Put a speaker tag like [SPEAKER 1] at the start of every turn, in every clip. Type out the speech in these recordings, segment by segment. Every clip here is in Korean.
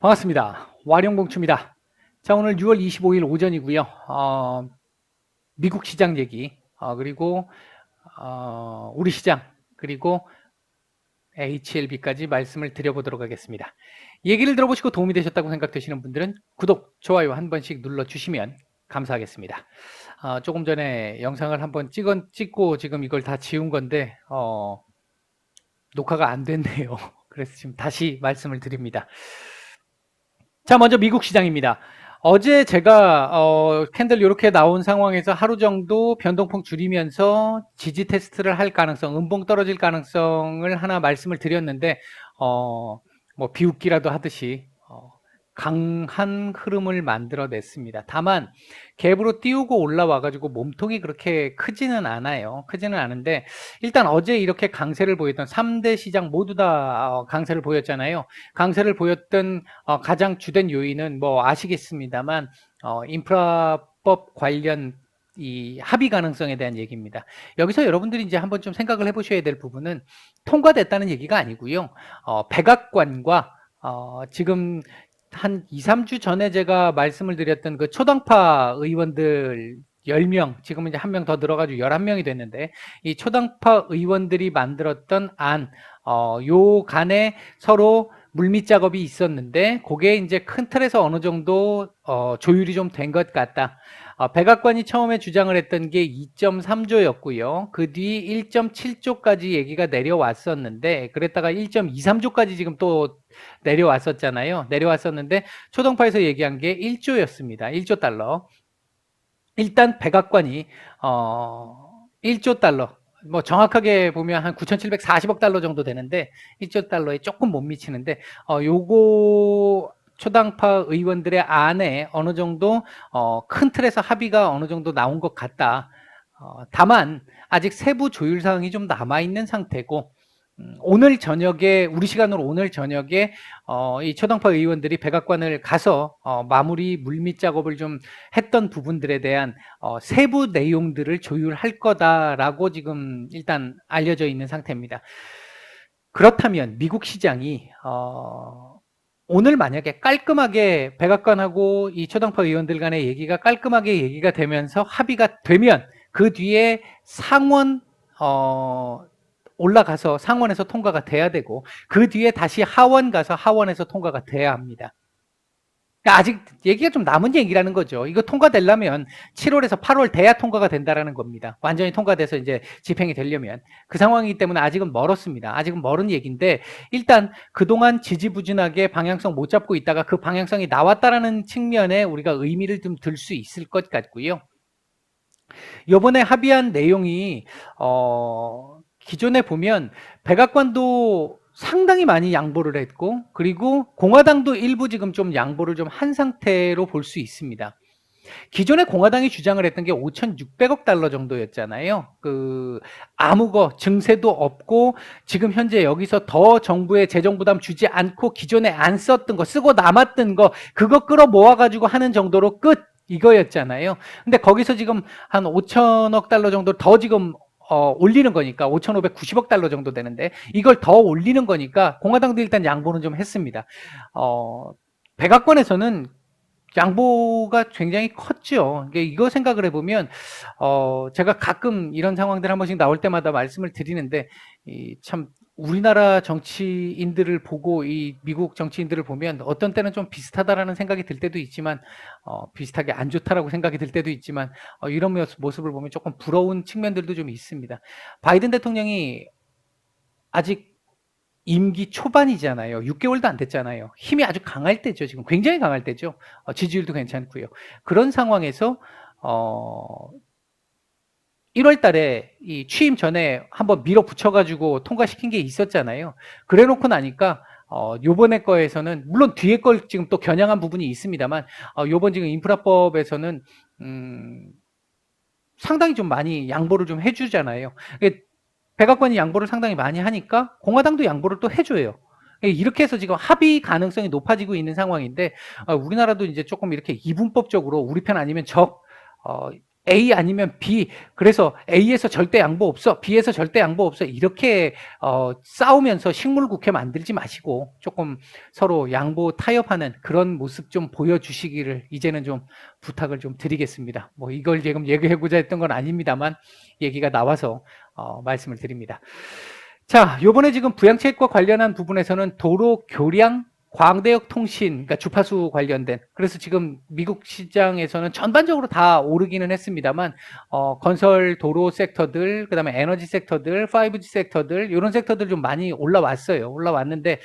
[SPEAKER 1] 반갑습니다. 와룡봉추입니다. 자, 오늘 6월 25일 오전이고요. 미국 시장 얘기, 그리고 우리 시장, 그리고 HLB까지 말씀을 드려보도록 하겠습니다. 얘기를 들어보시고 도움이 되셨다고 생각되시는 분들은 구독, 좋아요 한 번씩 눌러주시면 감사하겠습니다. 조금 전에 영상을 한번 찍고 지금 이걸 다 지운 건데 녹화가 안 됐네요. 그래서 지금 다시 말씀을 드립니다. 자, 먼저 미국 시장입니다. 어제 제가 캔들 이렇게 나온 상황에서 하루 정도 변동폭 줄이면서 지지 테스트를 할 가능성, 음봉 떨어질 가능성을 하나 말씀을 드렸는데 뭐 비웃기라도 하듯이 강한 흐름을 만들어냈습니다. 다만 갭으로 띄우고 올라와가지고 몸통이 그렇게 크지는 않아요. 크지는 않은데 일단 어제 이렇게 강세를 보였던 3대 시장 모두 다 강세를 보였잖아요. 강세를 보였던 가장 주된 요인은 뭐 아시겠습니다만 인프라법 관련 이 합의 가능성에 대한 얘기입니다. 여기서 여러분들이 이제 한번 좀 생각을 해보셔야 될 부분은 통과됐다는 얘기가 아니고요. 백악관과 지금 한 2, 3주 전에 제가 말씀을 드렸던 그 초당파 의원들 10명, 지금은 이제 한 명 더 늘어가지고 11명이 됐는데, 이 초당파 의원들이 만들었던 안, 요 간에 서로 물밑 작업이 있었는데, 그게 이제 큰 틀에서 어느 정도, 조율이 좀 된 것 같다. 백악관이 처음에 주장을 했던 게 2.3조였고요. 그 뒤 1.7조까지 얘기가 내려왔었는데, 그랬다가 1.23조까지 지금 또 내려왔었잖아요. 내려왔었는데 초동파에서 얘기한 게 1조였습니다. 1조 달러. 일단 백악관이 1조 달러, 뭐 정확하게 보면 한 9,740억 달러 정도 되는데 1조 달러에 조금 못 미치는데 요거 초당파 의원들의 안에 어느 정도 큰 틀에서 합의가 어느 정도 나온 것 같다. 다만 아직 세부 조율 사항이 좀 남아 있는 상태고 오늘 저녁에 우리 시간으로 오늘 저녁에 이 초당파 의원들이 백악관을 가서 마무리 물밑 작업을 좀 했던 부분들에 대한 세부 내용들을 조율할 거다라고 지금 일단 알려져 있는 상태입니다. 그렇다면 미국 시장이 오늘 만약에 깔끔하게 백악관하고 이 초당파 의원들 간의 얘기가 깔끔하게 얘기가 되면서 합의가 되면 그 뒤에 상원 올라가서 상원에서 통과가 돼야 되고 그 뒤에 다시 하원 가서 하원에서 통과가 돼야 합니다. 그러니까 아직 얘기가 좀 남은 얘기라는 거죠. 이거 통과되려면 7월에서 8월 돼야 통과가 된다라는 겁니다. 완전히 통과돼서 이제 집행이 되려면 그 상황이기 때문에 아직은 멀었습니다. 아직은 멀은 얘기인데 일단 그동안 지지부진하게 방향성 못 잡고 있다가 그 방향성이 나왔다라는 측면에 우리가 의미를 좀 들 수 있을 것 같고요. 이번에 합의한 내용이 기존에 보면 백악관도 상당히 많이 양보를 했고 그리고 공화당도 일부 지금 좀 양보를 좀 한 상태로 볼 수 있습니다. 기존에 공화당이 주장을 했던 게 5,600억 달러 정도였잖아요. 아무 증세도 없고 지금 현재 여기서 더 정부에 재정 부담 주지 않고 기존에 안 썼던 거 쓰고 남았던 거 그거 끌어 모아 가지고 하는 정도로 끝 이거였잖아요. 근데 거기서 지금 한 5천억 달러 정도 더 지금 올리는 거니까 5,590억 달러 정도 되는데 이걸 더 올리는 거니까 공화당도 일단 양보는 좀 했습니다. 백악관에서는 양보가 굉장히 컸죠. 이거 생각을 해보면 제가 가끔 이런 상황들 한 번씩 나올 때마다 말씀을 드리는데 참 우리나라 정치인들을 보고 이 미국 정치인들을 보면 어떤 때는 좀 비슷하다라는 생각이 들 때도 있지만 비슷하게 안 좋다라고 생각이 들 때도 있지만 이런 모습을 보면 조금 부러운 측면들도 좀 있습니다. 바이든 대통령이 아직 임기 초반이잖아요. 6개월도 안 됐잖아요. 힘이 아주 강할 때죠. 지금 굉장히 강할 때죠. 지지율도 괜찮고요. 그런 상황에서 1월 달에 이 취임 전에 한번 밀어붙여가지고 통과시킨 게 있었잖아요. 그래 놓고 나니까 요번에 거에서는 물론 뒤에 걸 지금 또 겨냥한 부분이 있습니다만 요번 지금 인프라법에서는 상당히 좀 많이 양보를 좀 해주잖아요. 백악관이 양보를 상당히 많이 하니까 공화당도 양보를 또 해줘요. 이렇게 해서 지금 합의 가능성이 높아지고 있는 상황인데 우리나라도 이제 조금 이렇게 이분법적으로 우리 편 아니면 적 A 아니면 B, 그래서 A에서 절대 양보 없어, B에서 절대 양보 없어, 이렇게 싸우면서 식물국회 만들지 마시고 조금 서로 양보 타협하는 그런 모습 좀 보여주시기를 이제는 좀 부탁을 좀 드리겠습니다. 뭐 이걸 지금 얘기하고자 했던 건 아닙니다만 얘기가 나와서 말씀을 드립니다. 자, 요번에 지금 부양책과 관련한 부분에서는 도로 교량 광대역 통신, 그러니까 주파수 관련된, 그래서 지금 미국 시장에서는 전반적으로 다 오르기는 했습니다만, 건설 도로 섹터들, 그 다음에 에너지 섹터들, 5G 섹터들, 이런 섹터들 좀 많이 올라왔어요. 올라왔는데,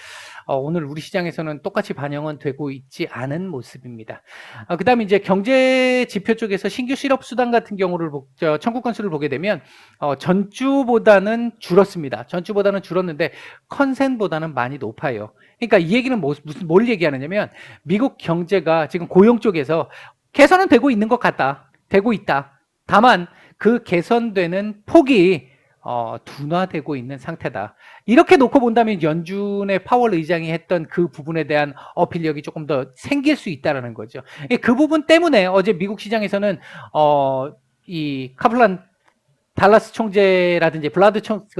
[SPEAKER 1] 오늘 우리 시장에서는 똑같이 반영은 되고 있지 않은 모습입니다. 그 다음에 이제 경제 지표 쪽에서 신규 실업 수당 같은 경우를 청구 건수를 보게 되면, 전주보다는 줄었습니다. 전주보다는 줄었는데, 컨센보다는 많이 높아요. 그러니까 이 얘기는 뭘 얘기하느냐면 미국 경제가 지금 고용 쪽에서 개선은 되고 있는 것 같다. 되고 있다. 다만 그 개선되는 폭이 둔화되고 있는 상태다. 이렇게 놓고 본다면 연준의 파월 의장이 했던 그 부분에 대한 어필력이 조금 더 생길 수 있다는 거죠. 그 부분 때문에 어제 미국 시장에서는 이 카플란 달라스 총재라든지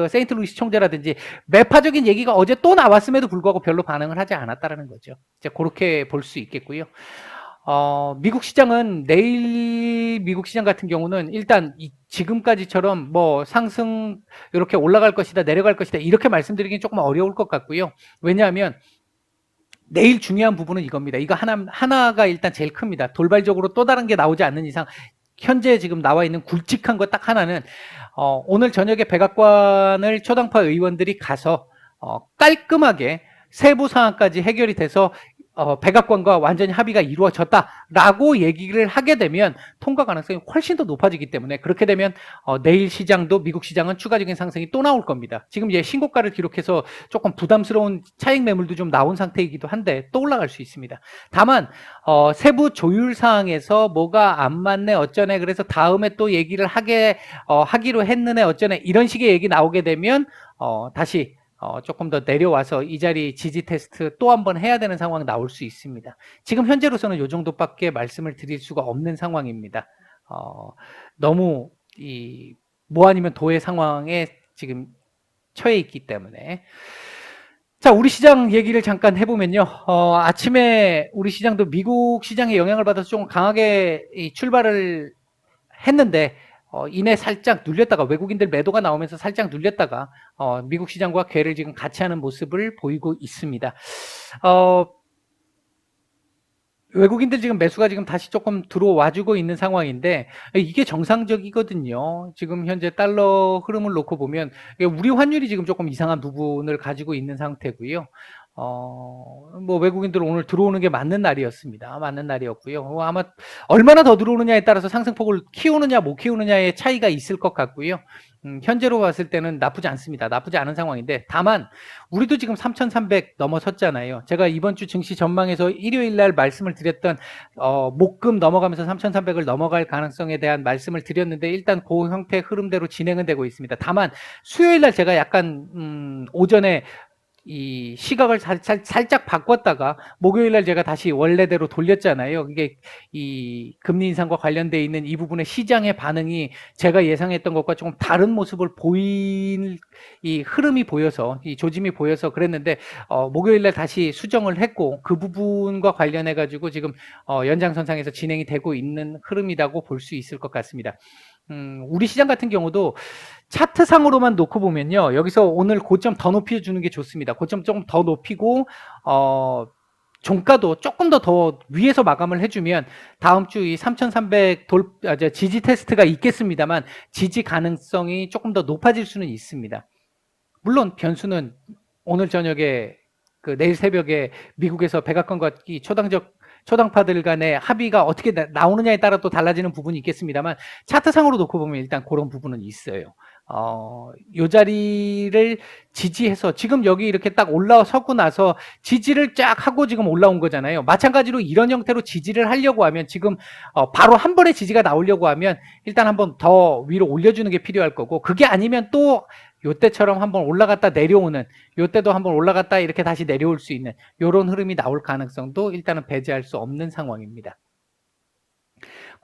[SPEAKER 1] 세인트루이스 총재라든지 매파적인 얘기가 어제 또 나왔음에도 불구하고 별로 반응을 하지 않았다라는 거죠. 이제 그렇게 볼 수 있겠고요. 미국 시장은 내일 미국 시장 같은 경우는 일단 지금까지처럼 뭐 상승 이렇게 올라갈 것이다, 내려갈 것이다 이렇게 말씀드리긴 조금 어려울 것 같고요. 왜냐하면 내일 중요한 부분은 이겁니다. 이거 하나가 일단 제일 큽니다. 돌발적으로 또 다른 게 나오지 않는 이상 현재 지금 나와 있는 굵직한 거 딱 하나는 오늘 저녁에 백악관을 초당파 의원들이 가서 깔끔하게 세부 사항까지 해결이 돼서 백악관과 완전히 합의가 이루어졌다라고 얘기를 하게 되면 통과 가능성이 훨씬 더 높아지기 때문에 그렇게 되면 내일 시장도 미국 시장은 추가적인 상승이 또 나올 겁니다. 지금 이제 신고가를 기록해서 조금 부담스러운 차익 매물도 좀 나온 상태이기도 한데 또 올라갈 수 있습니다. 다만 세부 조율 사항에서 뭐가 안 맞네 어쩌네 그래서 다음에 또 얘기를 하기로 했느네 어쩌네 이런 식의 얘기 나오게 되면 다시 조금 더 내려와서 이 자리 지지 테스트 또 한 번 해야 되는 상황 나올 수 있습니다. 지금 현재로서는 이 정도밖에 말씀을 드릴 수가 없는 상황입니다. 너무 뭐 아니면 도의 상황에 지금 처해 있기 때문에. 자, 우리 시장 얘기를 잠깐 해보면요. 아침에 우리 시장도 미국 시장의 영향을 받아서 좀 강하게 출발을 했는데 이내 살짝 눌렸다가 외국인들 매도가 나오면서 살짝 눌렸다가 미국 시장과 궤를 지금 같이 하는 모습을 보이고 있습니다. 외국인들 지금 매수가 지금 다시 조금 들어와주고 있는 상황인데 이게 정상적이거든요. 지금 현재 달러 흐름을 놓고 보면 우리 환율이 지금 조금 이상한 부분을 가지고 있는 상태고요. 뭐 외국인들 오늘 들어오는 게 맞는 날이었습니다. 맞는 날이었고요. 아마 얼마나 더 들어오느냐에 따라서 상승폭을 키우느냐 못 키우느냐의 차이가 있을 것 같고요. 현재로 봤을 때는 나쁘지 않습니다. 나쁘지 않은 상황인데 다만 우리도 지금 3,300 넘어섰잖아요. 제가 이번 주 증시 전망에서 일요일 날 말씀을 드렸던 목금 넘어가면서 3,300을 넘어갈 가능성에 대한 말씀을 드렸는데 일단 그 형태 흐름대로 진행은 되고 있습니다. 다만 수요일 날 제가 약간 오전에 이 시각을 살짝 바꿨다가 목요일날 제가 다시 원래대로 돌렸잖아요. 이게 이 금리 인상과 관련돼 있는 이 부분의 시장의 반응이 제가 예상했던 것과 조금 다른 모습을 보인 이 흐름이 보여서 이 조짐이 보여서 그랬는데 목요일날 다시 수정을 했고 그 부분과 관련해 가지고 지금 연장선상에서 진행이 되고 있는 흐름이라고 볼 수 있을 것 같습니다. 우리 시장 같은 경우도 차트상으로만 놓고 보면요. 여기서 오늘 고점 더 높여주는 게 좋습니다. 고점 조금 더 높이고, 종가도 조금 더 위에서 마감을 해주면 다음 주 이 3,300 지지 테스트가 있겠습니다만 지지 가능성이 조금 더 높아질 수는 있습니다. 물론 변수는 오늘 저녁에 내일 새벽에 미국에서 백악관과 이 초당파들 간의 합의가 어떻게 나오느냐에 따라 또 달라지는 부분이 있겠습니다만 차트상으로 놓고 보면 일단 그런 부분은 있어요. 요 자리를 지지해서 지금 여기 이렇게 딱 올라서고 나서 지지를 쫙 하고 지금 올라온 거잖아요. 마찬가지로 이런 형태로 지지를 하려고 하면 지금 바로 한 번에 지지가 나오려고 하면 일단 한번 더 위로 올려주는 게 필요할 거고 그게 아니면 또 요때처럼 한번 올라갔다 내려오는 요때도 한번 올라갔다 이렇게 다시 내려올 수 있는 요런 흐름이 나올 가능성도 일단은 배제할 수 없는 상황입니다.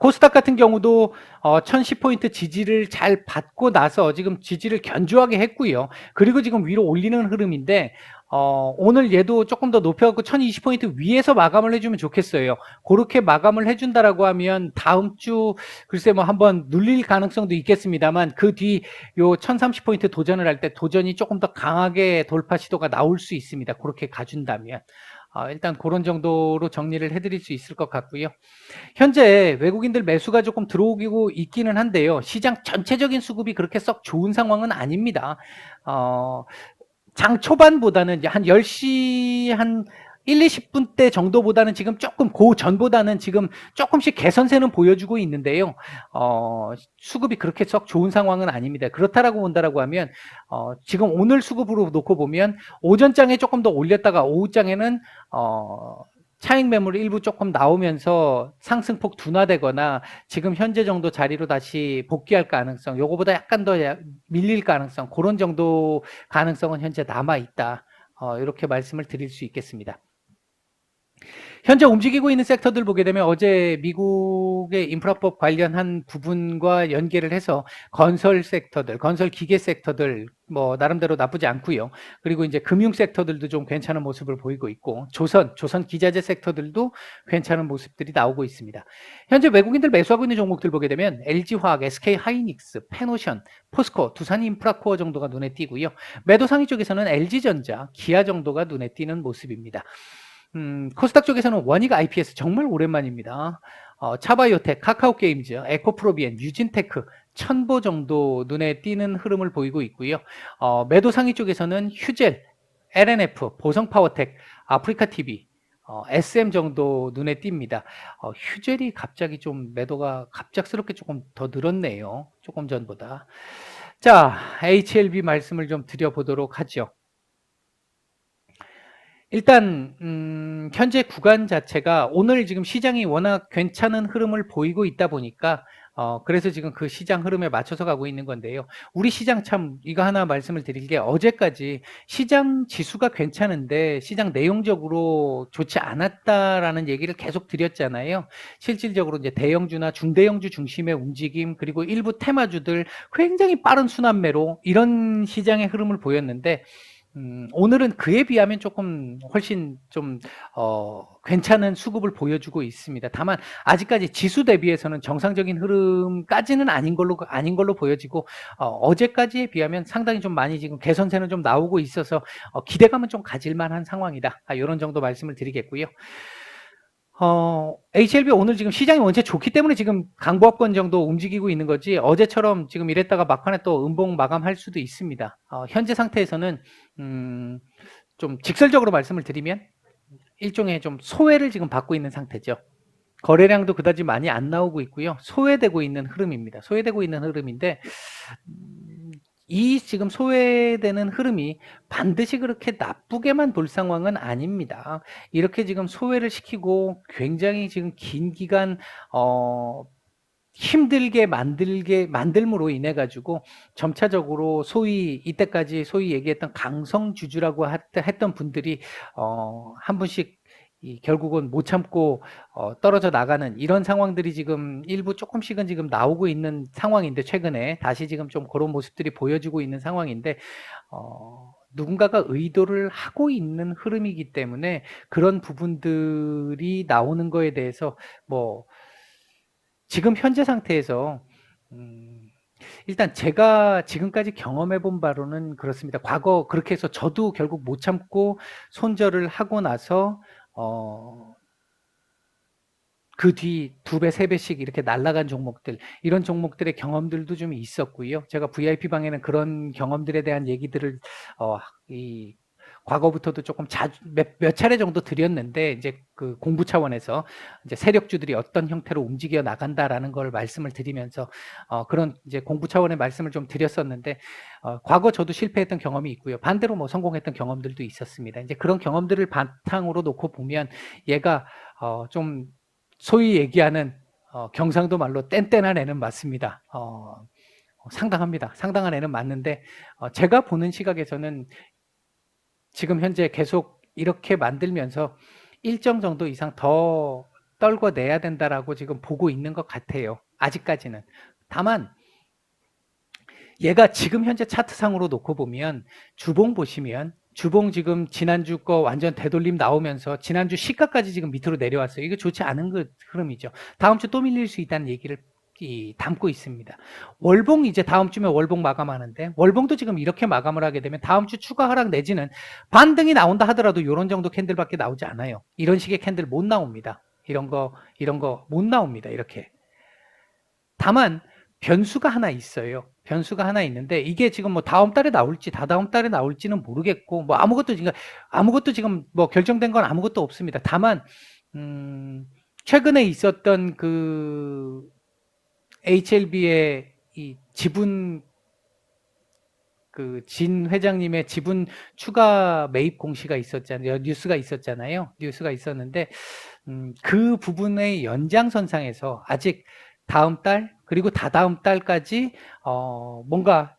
[SPEAKER 1] 코스닥 같은 경우도 1010포인트 지지를 잘 받고 나서 지금 지지를 견조하게 했고요. 그리고 지금 위로 올리는 흐름인데 오늘 얘도 조금 더 높여갖고 1020포인트 위에서 마감을 해주면 좋겠어요. 그렇게 마감을 해준다라고 하면 다음 주 글쎄 뭐 한번 눌릴 가능성도 있겠습니다만 그 뒤 요 1030포인트 도전을 할 때 도전이 조금 더 강하게 돌파 시도가 나올 수 있습니다. 그렇게 가준다면. 일단 그런 정도로 정리를 해드릴 수 있을 것 같고요. 현재 외국인들 매수가 조금 들어오고 있기는 한데요. 시장 전체적인 수급이 그렇게 썩 좋은 상황은 아닙니다. 장 초반보다는 이제 한 10시 한 1, 20분 대 정도보다는 지금 조금 그 전보다는 지금 조금씩 개선세는 보여주고 있는데요. 수급이 그렇게 썩 좋은 상황은 아닙니다. 그렇다라고 본다라고 하면 지금 오늘 수급으로 놓고 보면 오전장에 조금 더 올렸다가 오후장에는 차익 매물 일부 조금 나오면서 상승폭 둔화되거나 지금 현재 정도 자리로 다시 복귀할 가능성, 요거보다 약간 더 밀릴 가능성, 그런 정도 가능성은 현재 남아있다. 이렇게 말씀을 드릴 수 있겠습니다. 현재 움직이고 있는 섹터들 보게 되면 어제 미국의 인프라법 관련한 부분과 연계를 해서 건설 섹터들, 건설 기계 섹터들 뭐 나름대로 나쁘지 않고요. 그리고 이제 금융 섹터들도 좀 괜찮은 모습을 보이고 있고 조선 기자재 섹터들도 괜찮은 모습들이 나오고 있습니다. 현재 외국인들 매수하고 있는 종목들 보게 되면 LG화학, SK하이닉스, 페노션, 포스코, 두산인프라코어 정도가 눈에 띄고요. 매도 상위 쪽에서는 LG전자, 기아 정도가 눈에 띄는 모습입니다. 코스닥 쪽에서는 원익 IPS 정말 오랜만입니다. 차바이오텍, 카카오게임즈, 에코프로비엔, 유진테크, 천보 정도 눈에 띄는 흐름을 보이고 있고요. 매도 상위 쪽에서는 휴젤, LNF, 보성파워텍, 아프리카TV, SM 정도 눈에 띕니다. 휴젤이 갑자기 좀 매도가 갑작스럽게 조금 더 늘었네요. 조금 전보다. 자, HLB 말씀을 좀 드려보도록 하죠. 일단 현재 구간 자체가 오늘 지금 시장이 워낙 괜찮은 흐름을 보이고 있다 보니까 그래서 지금 그 시장 흐름에 맞춰서 가고 있는 건데요. 우리 시장 참 이거 하나 말씀을 드릴 게 어제까지 시장 지수가 괜찮은데 시장 내용적으로 좋지 않았다라는 얘기를 계속 드렸잖아요. 실질적으로 이제 대형주나 중대형주 중심의 움직임 그리고 일부 테마주들 굉장히 빠른 순환매로 이런 시장의 흐름을 보였는데 오늘은 그에 비하면 조금 훨씬 좀 괜찮은 수급을 보여주고 있습니다. 다만 아직까지 지수 대비해서는 정상적인 흐름까지는 아닌 걸로 보여지고 어제까지에 비하면 상당히 좀 많이 지금 개선세는 좀 나오고 있어서 기대감은 좀 가질 만한 상황이다. 이런 정도 말씀을 드리겠고요. HLB 오늘 지금 시장이 원체 좋기 때문에 지금 강보합권 정도 움직이고 있는 거지 어제처럼 지금 이랬다가 막판에 또 음봉 마감할 수도 있습니다. 현재 상태에서는 좀 직설적으로 말씀을 드리면 일종의 좀 소외를 지금 받고 있는 상태죠. 거래량도 그다지 많이 안 나오고 있고요. 소외되고 있는 흐름입니다. 소외되고 있는 흐름인데 이 지금 소외되는 흐름이 반드시 그렇게 나쁘게만 볼 상황은 아닙니다. 이렇게 지금 소외를 시키고 굉장히 지금 긴 기간 힘들게 만들므로 인해 가지고 점차적으로 소위 이때까지 소위 얘기했던 강성주주라고 했던 분들이 한 분씩 결국은 못 참고 떨어져 나가는 이런 상황들이 지금 일부 조금씩은 지금 나오고 있는 상황인데 최근에 다시 지금 좀 그런 모습들이 보여지고 있는 상황인데 누군가가 의도를 하고 있는 흐름이기 때문에 그런 부분들이 나오는 거에 대해서 뭐 지금 현재 상태에서 일단 제가 지금까지 경험해 본 바로는 그렇습니다. 과거 그렇게 해서 저도 결국 못 참고 손절을 하고 나서 그 뒤 2배, 3배씩 이렇게 날아간 종목들, 이런 종목들의 경험들도 좀 있었고요. 제가 VIP 방에는 그런 경험들에 대한 얘기들을 과거부터도 조금 몇 차례 정도 드렸는데 이제 그 공부 차원에서 이제 세력주들이 어떤 형태로 움직여 나간다라는 걸 말씀을 드리면서 그런 이제 공부 차원의 말씀을 좀 드렸었는데 과거 저도 실패했던 경험이 있고요. 반대로 뭐 성공했던 경험들도 있었습니다. 이제 그런 경험들을 바탕으로 놓고 보면 얘가 좀 소위 얘기하는 경상도 말로 뗀뗀한 애는 맞습니다. 상당합니다. 상당한 애는 맞는데 제가 보는 시각에서는 지금 현재 계속 이렇게 만들면서 일정 정도 이상 더 떨궈내야 된다라고 지금 보고 있는 것 같아요. 아직까지는. 다만 얘가 지금 현재 차트상으로 놓고 보면 주봉 보시면 주봉 지금 지난주 거 완전 되돌림 나오면서 지난주 시가까지 지금 밑으로 내려왔어요. 이거 좋지 않은 그 흐름이죠. 다음 주 또 밀릴 수 있다는 얘기를 담고 있습니다. 월봉 이제 다음 주면 월봉 마감하는데 월봉도 지금 이렇게 마감을 하게 되면 다음 주 추가 하락 내지는 반등이 나온다 하더라도 이런 정도 캔들밖에 나오지 않아요. 이런 식의 캔들 못 나옵니다. 이런 거 못 나옵니다. 이렇게. 다만 변수가 하나 있어요. 변수가 하나 있는데 이게 지금 뭐 다음 달에 나올지 다다음 달에 나올지는 모르겠고 뭐 아무것도 지금 뭐 결정된 건 아무것도 없습니다. 다만 최근에 있었던 그 HLB의 이 지분 그 진 회장님의 지분 추가 매입 공시가 있었잖아요. 뉴스가 있었는데 그 부분의 연장선상에서 아직 다음 달 그리고 다다음 달까지 뭔가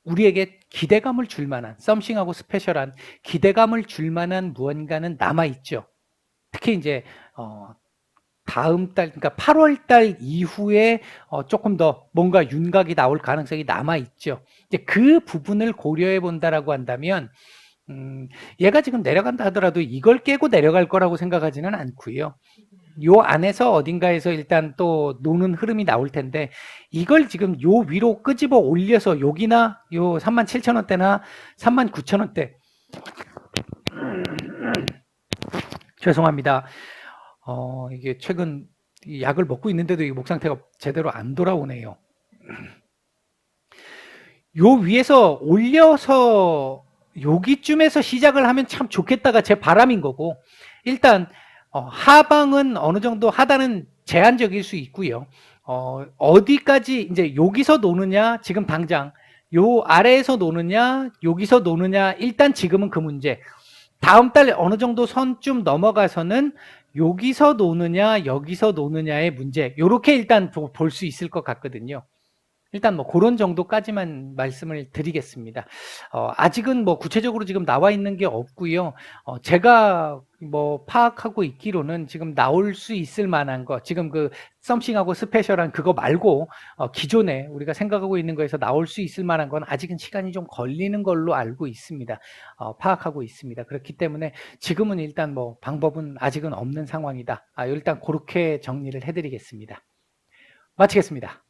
[SPEAKER 1] 우리에게 기대감을 줄 만한 썸씽하고 스페셜한 기대감을 줄 만한 무언가는 남아 있죠. 특히 이제 다음 달 그러니까 8월 달 이후에 조금 더 뭔가 윤곽이 나올 가능성이 남아 있죠. 이제 그 부분을 고려해 본다라고 한다면 얘가 지금 내려간다 하더라도 이걸 깨고 내려갈 거라고 생각하지는 않고요. 요 안에서 어딘가에서 일단 또 노는 흐름이 나올 텐데 이걸 지금 요 위로 끄집어 올려서 여기나 요 37,000원대나 39,000원대 죄송합니다. 이게 최근 약을 먹고 있는데도 이 목 상태가 제대로 안 돌아오네요. 요 위에서 올려서 여기쯤에서 시작을 하면 참 좋겠다가 제 바람인 거고 일단 하방은 어느 정도 하단은 제한적일 수 있고요. 어디까지 이제 여기서 노느냐 지금 당장 요 아래에서 노느냐 여기서 노느냐 일단 지금은 그 문제. 다음 달 어느 정도 선쯤 넘어가서는 여기서 노느냐 여기서 노느냐의 문제 요렇게 일단 볼 수 있을 것 같거든요. 일단 뭐 그런 정도까지만 말씀을 드리겠습니다. 아직은 뭐 구체적으로 지금 나와 있는 게 없고요. 제가 뭐 파악하고 있기로는 지금 나올 수 있을 만한 거 지금 그 썸씽하고 스페셜한 그거 말고 기존에 우리가 생각하고 있는 거에서 나올 수 있을 만한 건 아직은 시간이 좀 걸리는 걸로 알고 있습니다. 파악하고 있습니다. 그렇기 때문에 지금은 일단 뭐 방법은 아직은 없는 상황이다. 일단 그렇게 정리를 해드리겠습니다. 마치겠습니다.